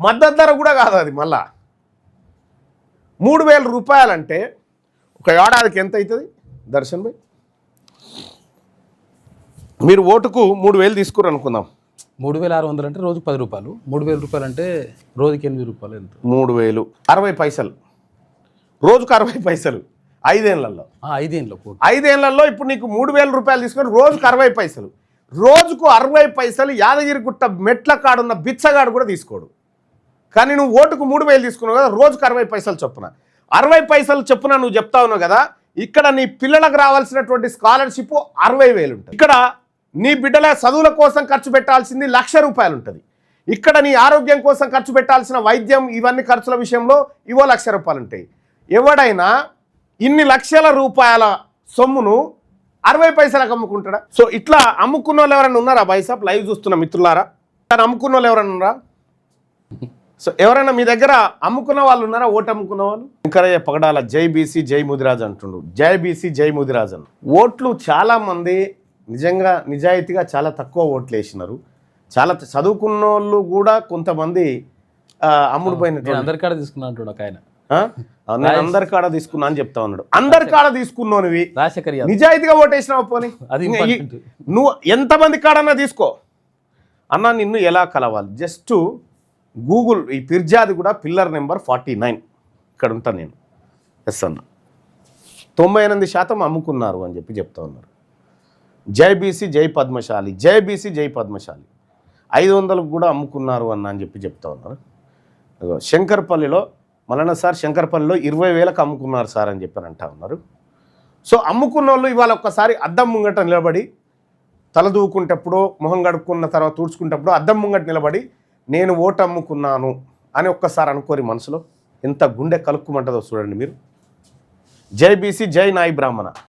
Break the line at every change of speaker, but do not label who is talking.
మద్దతు ధర కూడా కాదు అది. మళ్ళా 3,000 రూపాయలంటే ఒక ఏడాదికి ఎంత అవుతుంది దర్శన్ భాయ్? మీరు ఓటుకు 3,000 తీసుకురు అనుకుందాం.
3,600 అంటే రోజుకు 10 రూపాయలు. 3,000 రూపాయలు అంటే రోజుకి 8 రూపాయలు. ఎంత?
3,000 60 పైసలు, రోజుకు 60 పైసలు 5 ఏళ్లలో. 5 ఏళ్లలో ఇప్పుడు నీకు 3,000 రూపాయలు తీసుకొని రోజుకు 60 పైసలు. రోజుకు 60 పైసలు యాదగిరిగుట్ట మెట్ల కాడున్న బిచ్చగాడు కూడా తీసుకోడు. కానీ నువ్వు ఓటుకు 3,000 తీసుకున్నావు కదా, రోజుకు 60 పైసలు చొప్పున. 60 పైసలు చొప్పున నువ్వు చెప్తా ఉన్నావు కదా. ఇక్కడ నీ పిల్లలకు రావాల్సినటువంటి స్కాలర్షిప్ 60,000 ఉంటుంది. ఇక్కడ నీ బిడ్డల చదువుల కోసం ఖర్చు పెట్టాల్సింది 1,00,000 రూపాయలు ఉంటుంది. ఇక్కడ నీ ఆరోగ్యం కోసం ఖర్చు పెట్టాల్సిన వైద్యం ఇవన్నీ ఖర్చుల విషయంలో ఇవో 1,00,000 రూపాయలు ఉంటాయి. ఎవడైనా ఇన్ని లక్షల రూపాయల సొమ్మును 60 పైసలకు అమ్ముకుంటాడా? సో ఇట్లా అమ్ముకున్న వాళ్ళు ఎవరైనా ఉన్నారా బైసాప్? లైవ్ చూస్తున్న మిత్రులారా, అమ్ముకున్న వాళ్ళు ఎవరైనా ఉన్నారా? సో ఎవరైనా మీ దగ్గర అమ్ముకున్న వాళ్ళు ఉన్నారా? ఓటు అమ్ముకున్న వాళ్ళు? శంకరయ్య పగడాల జై బీసీ జై ముదిరాజ్ అంటుండు. జై బీసీ జై ముదిరాజ్ అని ఓట్లు చాలా మంది నిజంగా నిజాయితీగా చాలా తక్కువ ఓట్లు వేసినారు. చాలా చదువుకున్న వాళ్ళు కూడా కొంతమంది అమ్ముడుపోయిన
అందరి కాడ తీసుకున్నా అంటున్నాడు ఒక ఆయన.
నేను అందరి కాడ తీసుకున్నా అని చెప్తా ఉన్నాడు. అందరి కాడ తీసుకున్నావువి నిజాయితీగా ఓటేసినావు పోనీ. నువ్వు ఎంతమంది కాడన్నా తీసుకో అన్నా, నిన్ను ఎలా కలవాలి? జస్ట్ గూగుల్ ఈ ఫిర్జాది కూడా పిల్లర్ నెంబర్ 49 ఇక్కడ ఉంటాను నేను. ఎస్ అన్న 98% అమ్ముకున్నారు అని చెప్పి చెప్తా ఉన్నారు. జై బీసీ జై పద్మశాలి, జై బీసీ జై పద్మశాలి 500 కూడా అమ్ముకున్నారు అన్న అని చెప్పి చెప్తా ఉన్నారు. శంకర్పల్లిలో మల్లన్న సార్ శంకర్పల్లిలో 20,000కు అమ్ముకున్నారు సార్ అని చెప్పి అంటా ఉన్నారు. సో అమ్ముకున్న వాళ్ళు ఇవాళ ఒక్కసారి అద్దం ముంగట నిలబడి తల దూకుంటప్పుడు మొహం గడుక్కున్న తర్వాత తుడుచుకుంటప్పుడు అద్దం ముంగట నిలబడి నేను ఓటు అమ్ముకున్నాను అని ఒక్కసారి అనుకోరి మనసులో. ఎంత గుండె కలుక్కుమంటుందో చూడండి మీరు. జై బీసీ జై నాయి బ్రాహ్మణ.